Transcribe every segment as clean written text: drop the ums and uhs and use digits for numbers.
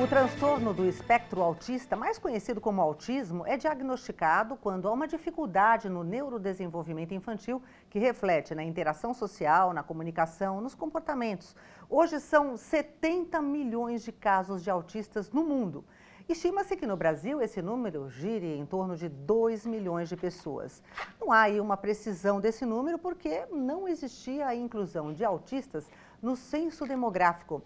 O transtorno do espectro autista, mais conhecido como autismo, é diagnosticado quando há uma dificuldade no neurodesenvolvimento infantil que reflete na interação social, na comunicação, nos comportamentos. Hoje são 70 milhões de casos de autistas no mundo. Estima-se que no Brasil esse número gire em torno de 2 milhões de pessoas. Não há aí uma precisão desse número porque não existia a inclusão de autistas no censo demográfico.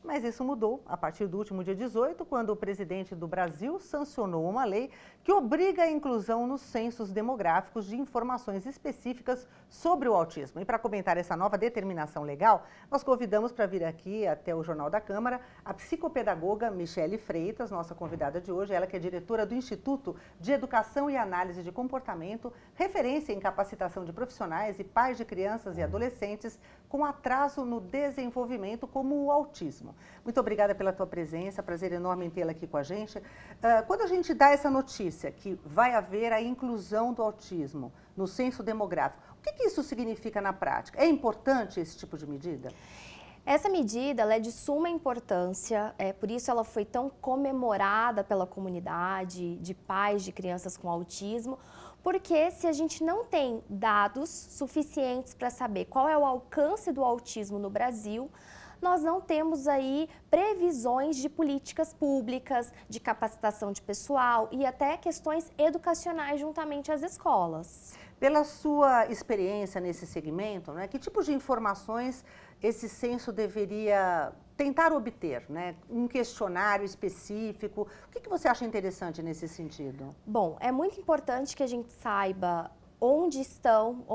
Mas isso mudou a partir do último dia 18, quando o presidente do Brasil sancionou uma lei que obriga a inclusão nos censos demográficos de informações específicas sobre o autismo. E para comentar essa nova determinação legal, nós convidamos para vir aqui até o Jornal da Câmara a psicopedagoga Michele Freitas, nossa convidada de hoje, ela que é diretora do Instituto de Educação e Análise de Comportamento, referência em capacitação de profissionais e pais de crianças e adolescentes com atraso no desenvolvimento como o autismo. Muito obrigada pela tua presença, prazer enorme em tê-la aqui com a gente. Quando a gente dá essa notícia que vai haver a inclusão do autismo no censo demográfico, o que isso significa na prática? É importante esse tipo de medida? Essa medida ela é de suma importância, por isso ela foi tão comemorada pela comunidade de pais de crianças com autismo, porque se a gente não tem dados suficientes para saber qual é o alcance do autismo no Brasil, nós não temos aí previsões de políticas públicas, de capacitação de pessoal e até questões educacionais juntamente às escolas. Pela sua experiência nesse segmento, né, que tipo de informações esse censo deveria tentar obter, né? Um questionário específico. O que você acha interessante nesse sentido? Bom, é muito importante que a gente saiba onde estão,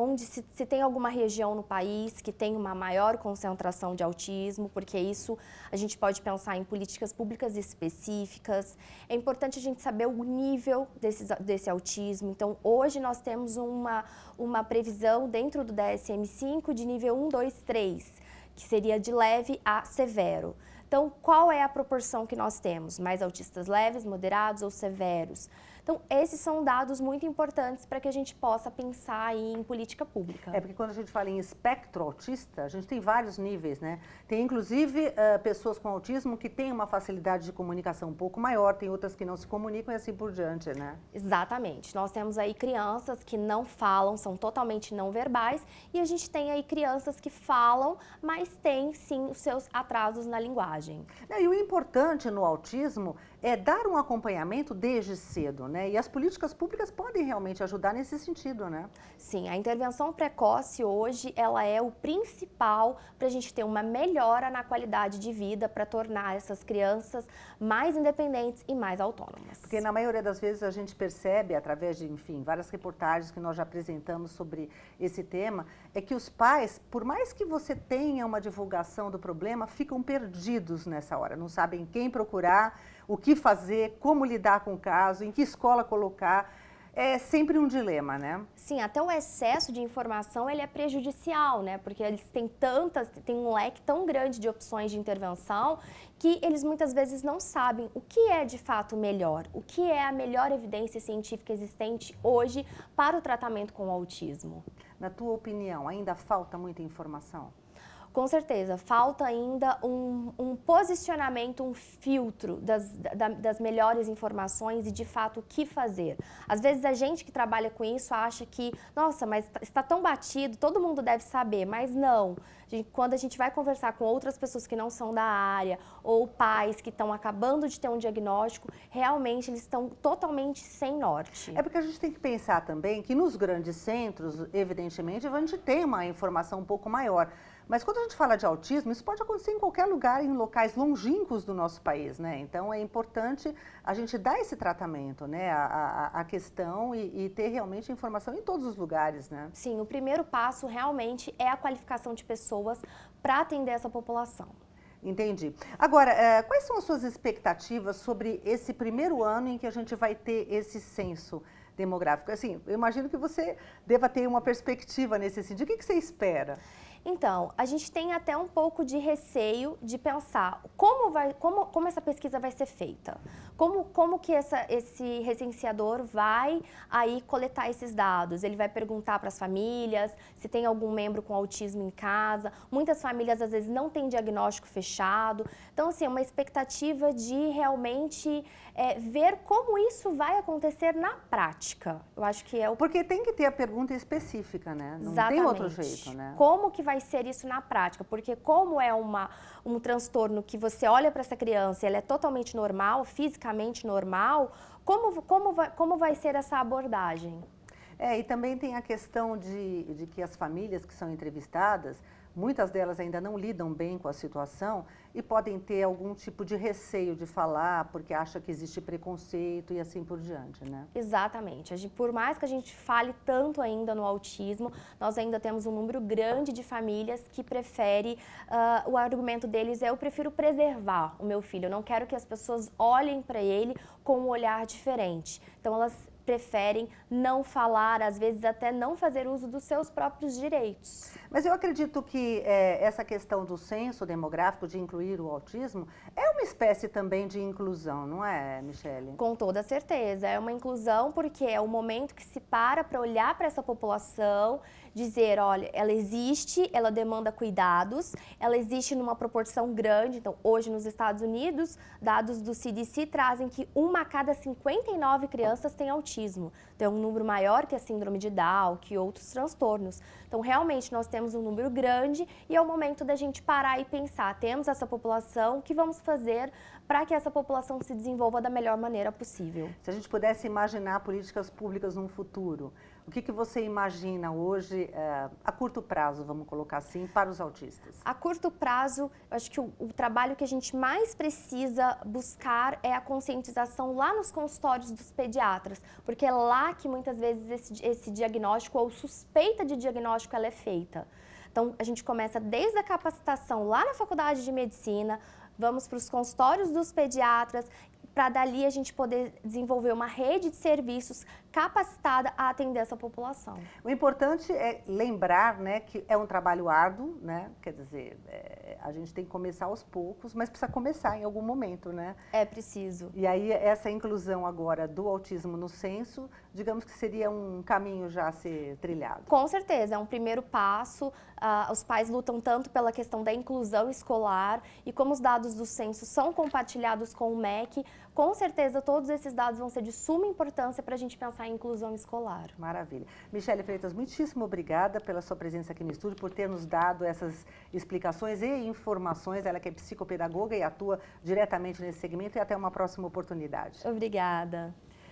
se tem alguma região no país que tem uma maior concentração de autismo, porque isso a gente pode pensar em políticas públicas específicas. É importante a gente saber o nível desse autismo. Então, hoje nós temos uma previsão dentro do DSM-5 de nível 1, 2, 3, que seria de leve a severo. Então, qual é a proporção que nós temos? Mais autistas leves, moderados ou severos? Então, esses são dados muito importantes para que a gente possa pensar em política pública. Porque quando a gente fala em espectro autista, a gente tem vários níveis, né? Tem inclusive pessoas com autismo que têm uma facilidade de comunicação um pouco maior, tem outras que não se comunicam e assim por diante, né? Exatamente. Nós temos aí crianças que não falam, são totalmente não verbais, e a gente tem aí crianças que falam, mas têm sim os seus atrasos na linguagem. E o importante no autismo é dar um acompanhamento desde cedo, né? E as políticas públicas podem realmente ajudar nesse sentido, né? Sim, a intervenção precoce hoje, ela é o principal para a gente ter uma melhora na qualidade de vida, para tornar essas crianças mais independentes e mais autônomas. Porque na maioria das vezes a gente percebe, através de, enfim, várias reportagens que nós já apresentamos sobre esse tema, é que os pais, por mais que você tenha uma divulgação do problema, ficam perdidos nessa hora, não sabem quem procurar, o que fazer, como lidar com o caso, em que escola colocar. É sempre um dilema, né? Sim, até o excesso de informação ele é prejudicial, né? Porque eles têm um leque tão grande de opções de intervenção que eles muitas vezes não sabem o que é de fato melhor, o que é a melhor evidência científica existente hoje para o tratamento com o autismo. Na tua opinião, ainda falta muita informação? Com certeza, falta ainda um posicionamento, um filtro das melhores informações e, de fato, o que fazer. Às vezes, a gente que trabalha com isso acha que, nossa, mas está tão batido, todo mundo deve saber, mas não. Quando a gente vai conversar com outras pessoas que não são da área ou pais que estão acabando de ter um diagnóstico, realmente eles estão totalmente sem norte. É porque a gente tem que pensar também que nos grandes centros, evidentemente, a gente tem uma informação um pouco maior. Mas quando a gente fala de autismo, isso pode acontecer em qualquer lugar, em locais longínquos do nosso país, né? Então é importante a gente dar esse tratamento, né, à questão e ter realmente informação em todos os lugares, né? Sim, o primeiro passo realmente é a qualificação de pessoas para atender essa população. Entendi. Agora, quais são as suas expectativas sobre esse primeiro ano em que a gente vai ter esse censo demográfico? Assim, eu imagino que você deva ter uma perspectiva nesse sentido. O que você espera? Então, a gente tem até um pouco de receio de pensar como essa pesquisa vai ser feita. Como que esse recenseador vai aí coletar esses dados? Ele vai perguntar para as famílias se tem algum membro com autismo em casa. Muitas famílias, às vezes, não têm diagnóstico fechado. Então, assim, é uma expectativa de realmente ver como isso vai acontecer na prática. Eu acho que é o... Porque tem que ter a pergunta específica, né? Não Exatamente. tem outro jeito, né? Como que vai ser isso na prática? Porque como é um transtorno que você olha para essa criança e ela é totalmente normal, fisicamente normal, como vai ser essa abordagem? E também tem a questão de que as famílias que são entrevistadas, muitas delas ainda não lidam bem com a situação e podem ter algum tipo de receio de falar, porque acha que existe preconceito e assim por diante, né? Exatamente. Por mais que a gente fale tanto ainda no autismo, nós ainda temos um número grande de famílias que prefere, o argumento deles é: eu prefiro preservar o meu filho, eu não quero que as pessoas olhem para ele com um olhar diferente. Então elas preferem não falar, às vezes até não fazer uso dos seus próprios direitos. Mas eu acredito que essa questão do censo demográfico, de incluir o autismo, é uma espécie também de inclusão, não é, Michele? Com toda certeza, é uma inclusão porque é o momento que se para olhar para essa população, dizer, olha, ela existe, ela demanda cuidados, ela existe numa proporção grande. Então, hoje nos Estados Unidos, dados do CDC trazem que 1 a cada 59 crianças tem autismo. Então, é um número maior que a síndrome de Down, que outros transtornos. Então, realmente, nós temos um número grande e é o momento da gente parar e pensar, temos essa população, o que vamos fazer para que essa população se desenvolva da melhor maneira possível? Se a gente pudesse imaginar políticas públicas num futuro, o que você imagina hoje, a curto prazo, vamos colocar assim, para os autistas? A curto prazo, eu acho que o trabalho que a gente mais precisa buscar é a conscientização lá nos consultórios dos pediatras, porque é lá que muitas vezes esse diagnóstico ou suspeita de diagnóstico ela é feita. Então, a gente começa desde a capacitação lá na faculdade de medicina, vamos para os consultórios dos pediatras, para dali a gente poder desenvolver uma rede de serviços capacitada a atender essa população. O importante é lembrar, né, que é um trabalho árduo, né? Quer dizer, a gente tem que começar aos poucos, mas precisa começar em algum momento, né? É preciso. E aí essa inclusão agora do autismo no censo, digamos que seria um caminho já a ser trilhado. Com certeza, é um primeiro passo. Os pais lutam tanto pela questão da inclusão escolar e como os dados do censo são compartilhados com o MEC, com certeza todos esses dados vão ser de suma importância para a gente pensar em inclusão escolar. Maravilha. Michele Freitas, muitíssimo obrigada pela sua presença aqui no estúdio, por ter nos dado essas explicações e informações. Ela que é psicopedagoga e atua diretamente nesse segmento, e até uma próxima oportunidade. Obrigada.